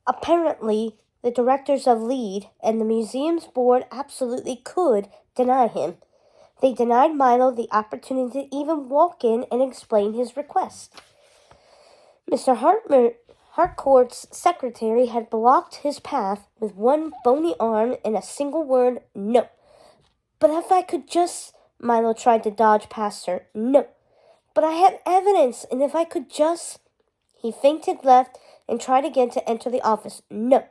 Apparently, the directors of Lead and the museum's board absolutely could deny him. They denied Milo the opportunity to even walk in and explain his request. Mr. Harcourt's secretary had blocked his path with one bony arm and a single word, no. But if I could just... Milo tried to dodge past her. No. But I have evidence, and if I could just... He fainted left and tried again to enter the office. No.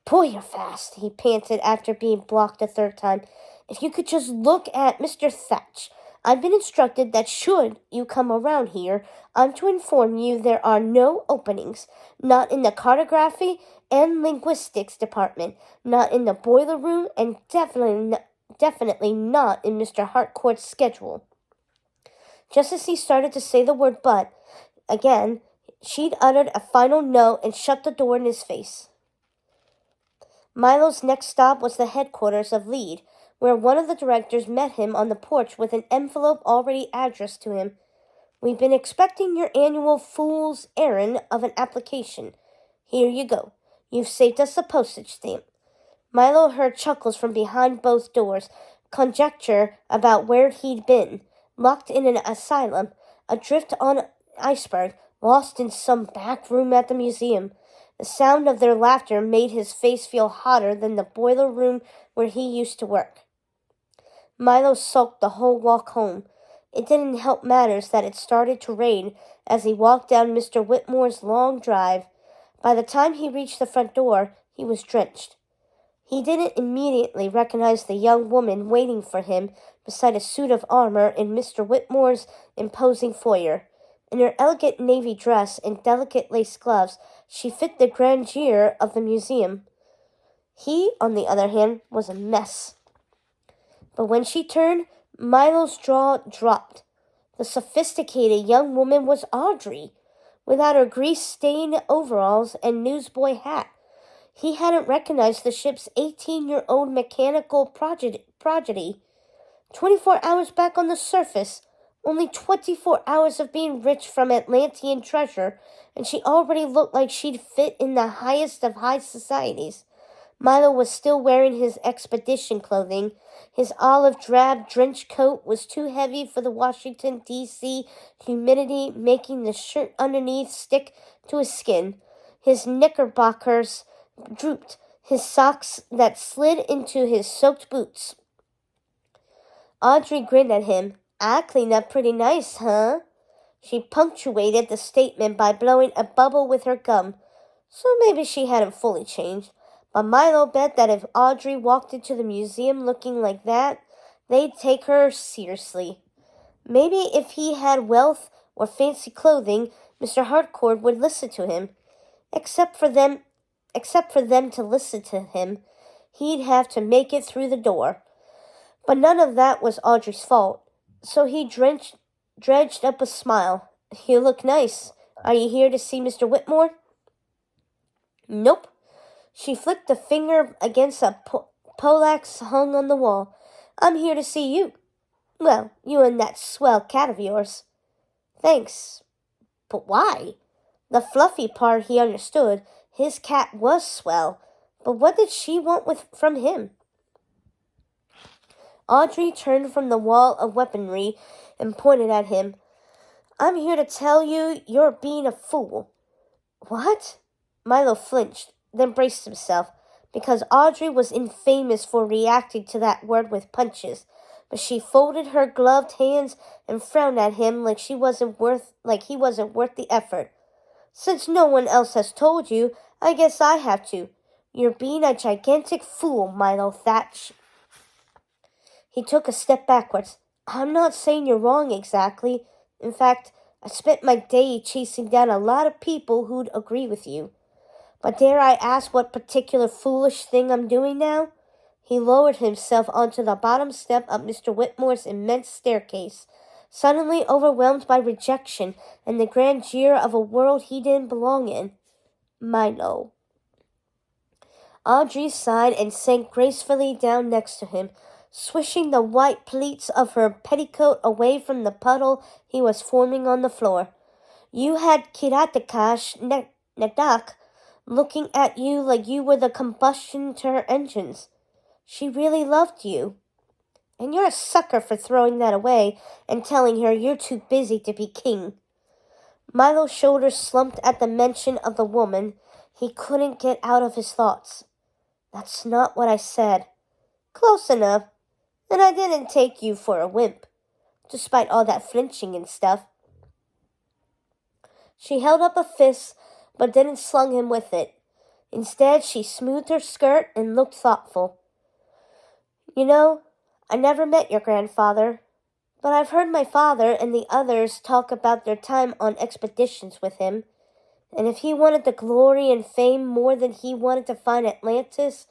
Boy, you're fast, he panted after being blocked a third time. If you could just look at Mr. Thatch. I've been instructed that should you come around here, I'm to inform you there are no openings, not in the cartography and linguistics department, not in the boiler room, and definitely not in Mr. Harcourt's schedule. Just as he started to say the word but, again, she'd uttered a final no and shut the door in his face. Milo's next stop was the headquarters of Lead, where one of the directors met him on the porch with an envelope already addressed to him. We've been expecting your annual fool's errand of an application. Here you go. You've saved us a postage stamp. Milo heard chuckles from behind both doors, conjecture about where he'd been, locked in an asylum, adrift on an iceberg, lost in some back room at the museum. The sound of their laughter made his face feel hotter than the boiler room where he used to work. Milo sulked the whole walk home. It didn't help matters that it started to rain as he walked down Mr. Whitmore's long drive. By the time he reached the front door, he was drenched. He didn't immediately recognize the young woman waiting for him beside a suit of armor in Mr. Whitmore's imposing foyer. In her elegant navy dress and delicate lace gloves, she fit the grandeur of the museum. He, on the other hand, was a mess. But when she turned, Milo's jaw dropped. The sophisticated young woman was Audrey, without her grease-stained overalls and newsboy hat. He hadn't recognized the ship's 18-year-old mechanical prodigy. 24 hours back on the surface, only 24 hours of being rich from Atlantean treasure, and she already looked like she'd fit in the highest of high societies. Milo was still wearing his expedition clothing. His olive drab trench coat was too heavy for the Washington, D.C. humidity, making the shirt underneath stick to his skin. His knickerbockers drooped, his socks that slid into his soaked boots. Audrey grinned at him. I cleaned up pretty nice, huh? She punctuated the statement by blowing a bubble with her gum, so maybe she hadn't fully changed. But Milo bet that if Audrey walked into the museum looking like that, they'd take her seriously. Maybe if he had wealth or fancy clothing, Mr. Harcourt would listen to him. Except for them to listen to him, he'd have to make it through the door. But none of that was Audrey's fault, so he dredged up a smile. You look nice. Are you here to see Mr. Whitmore? Nope. She flicked a finger against a poleaxe hung on the wall. I'm here to see you. Well, you and that swell cat of yours. Thanks. But why? The fluffy part he understood. His cat was swell. But what did she want from him? Audrey turned from the wall of weaponry and pointed at him. I'm here to tell you you're being a fool. What? Milo flinched, then braced himself, because Audrey was infamous for reacting to that word with punches. But she folded her gloved hands and frowned at him like he wasn't worth the effort. Since no one else has told you, I guess I have to. You're being a gigantic fool, Milo Thatch. He took a step backwards. I'm not saying you're wrong exactly. In fact, I spent my day chasing down a lot of people who'd agree with you. But dare I ask what particular foolish thing I'm doing now? He lowered himself onto the bottom step of Mr. Whitmore's immense staircase, suddenly overwhelmed by rejection and the grandeur of a world he didn't belong in. Milo. Audrey sighed and sank gracefully down next to him, swishing the white pleats of her petticoat away from the puddle he was forming on the floor. You had kiratakash nedak, looking at you like you were the combustion to her engines. She really loved you. And you're a sucker for throwing that away and telling her you're too busy to be king. Milo's shoulders slumped at the mention of the woman he couldn't get out of his thoughts. That's not what I said. Close enough. And I didn't take you for a wimp, despite all that flinching and stuff. She held up a fist, but didn't slung him with it. Instead, she smoothed her skirt and looked thoughtful. You know, I never met your grandfather, but I've heard my father and the others talk about their time on expeditions with him, and if he wanted the glory and fame more than he wanted to find Atlantis,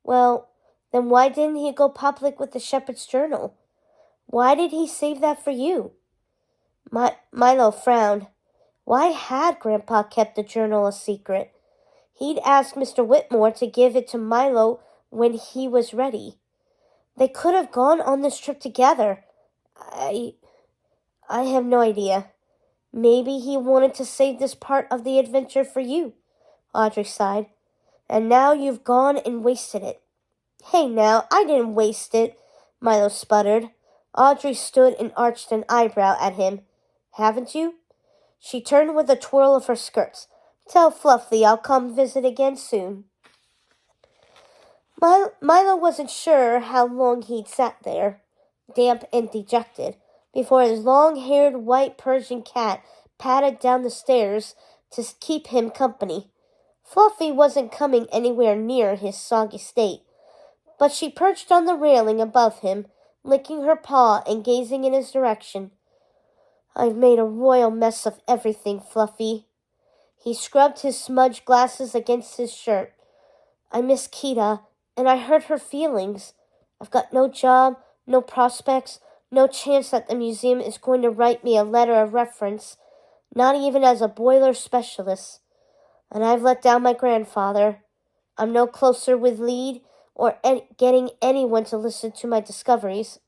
well, then why didn't he go public with the Shepherd's Journal? Why did he save that for you? Milo frowned. Why had Grandpa kept the journal a secret? He'd asked Mr. Whitmore to give it to Milo when he was ready. They could have gone on this trip together. I have no idea. Maybe he wanted to save this part of the adventure for you, Audrey sighed. And now you've gone and wasted it. Hey now, I didn't waste it, Milo sputtered. Audrey stood and arched an eyebrow at him. Haven't you? She turned with a twirl of her skirts. Tell Fluffy I'll come visit again soon. Milo wasn't sure how long he'd sat there, damp and dejected, before his long-haired white Persian cat padded down the stairs to keep him company. Fluffy wasn't coming anywhere near his soggy state, but she perched on the railing above him, licking her paw and gazing in his direction. I've made a royal mess of everything, Fluffy. He scrubbed his smudged glasses against his shirt. I miss Kita, and I hurt her feelings. I've got no job, no prospects, no chance that the museum is going to write me a letter of reference, not even as a boiler specialist. And I've let down my grandfather. I'm no closer with Lead or getting anyone to listen to my discoveries.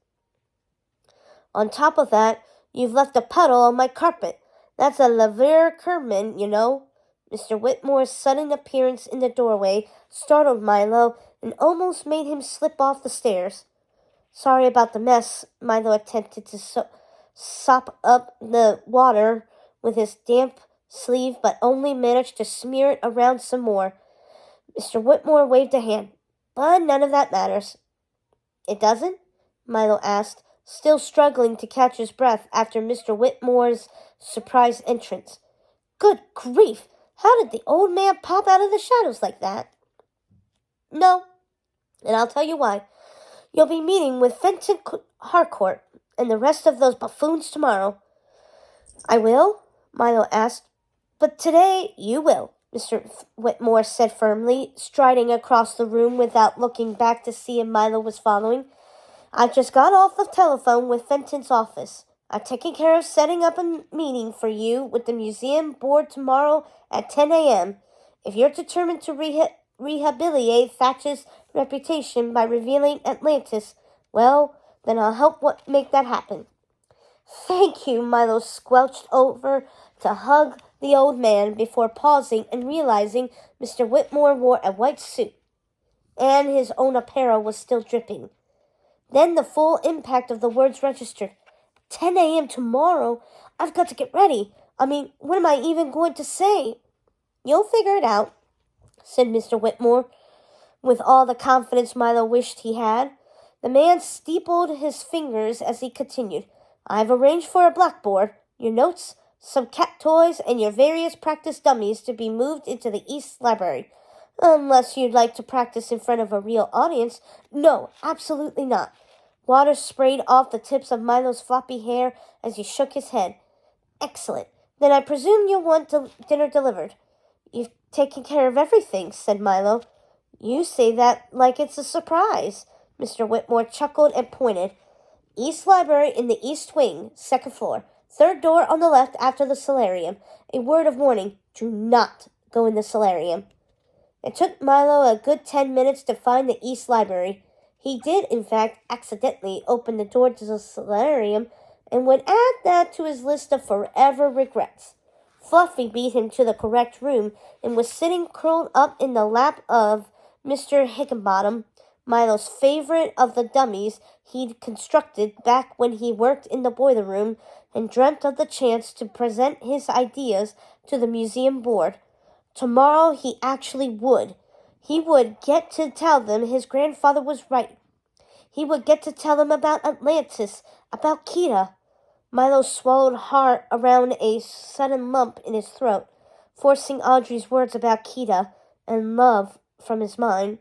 On top of that, you've left a puddle on my carpet. That's a Lavere Kerman, you know. Mr. Whitmore's sudden appearance in the doorway startled Milo and almost made him slip off the stairs. Sorry about the mess. Milo attempted to sop up the water with his damp sleeve, but only managed to smear it around some more. Mr. Whitmore waved a hand. But none of that matters. It doesn't? Milo asked, still struggling to catch his breath after Mr. Whitmore's surprise entrance. Good grief! How did the old man pop out of the shadows like that? No, and I'll tell you why. You'll be meeting with Fenton Harcourt and the rest of those buffoons tomorrow. I will? Milo asked. But today you will, Mr. Whitmore said firmly, striding across the room without looking back to see if Milo was following. I just got off the telephone with Fenton's office. I've taken care of setting up a meeting for you with the museum board tomorrow at 10 a.m. If you're determined to rehabilitate Thatch's reputation by revealing Atlantis, well, then I'll help make that happen. Thank you, Milo squelched over to hug the old man before pausing and realizing Mr. Whitmore wore a white suit, and his own apparel was still dripping. Then the full impact of the words registered. 10 a.m. tomorrow? I've got to get ready. I mean, what am I even going to say? You'll figure it out, said Mr. Whitmore, with all the confidence Milo wished he had. The man steepled his fingers as he continued. I've arranged for a blackboard, your notes, some cat toys, and your various practice dummies to be moved into the East Library. Unless you'd like to practice in front of a real audience. No, absolutely not. Water sprayed off the tips of Milo's floppy hair as he shook his head. Excellent. Then I presume you'll want dinner delivered. You've taken care of everything, said Milo. You say that like it's a surprise. Mr. Whitmore chuckled and pointed. East Library in the East Wing, second floor. Third door on the left after the solarium. A word of warning, do not go in the solarium. It took Milo a good 10 minutes to find the East Library. He did, in fact, accidentally open the door to the solarium and would add that to his list of forever regrets. Fluffy beat him to the correct room and was sitting curled up in the lap of Mr. Hickenbottom, Milo's favorite of the dummies he'd constructed back when he worked in the boiler room and dreamt of the chance to present his ideas to the museum board. Tomorrow he actually would. He would get to tell them his grandfather was right. He would get to tell them about Atlantis, about Kita. Milo swallowed hard around a sudden lump in his throat, forcing Audrey's words about Kita and love from his mind.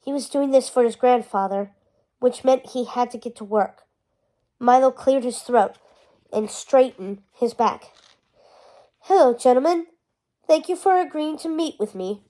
He was doing this for his grandfather, which meant he had to get to work. Milo cleared his throat and straightened his back. "Hello, gentlemen. Thank you for agreeing to meet with me.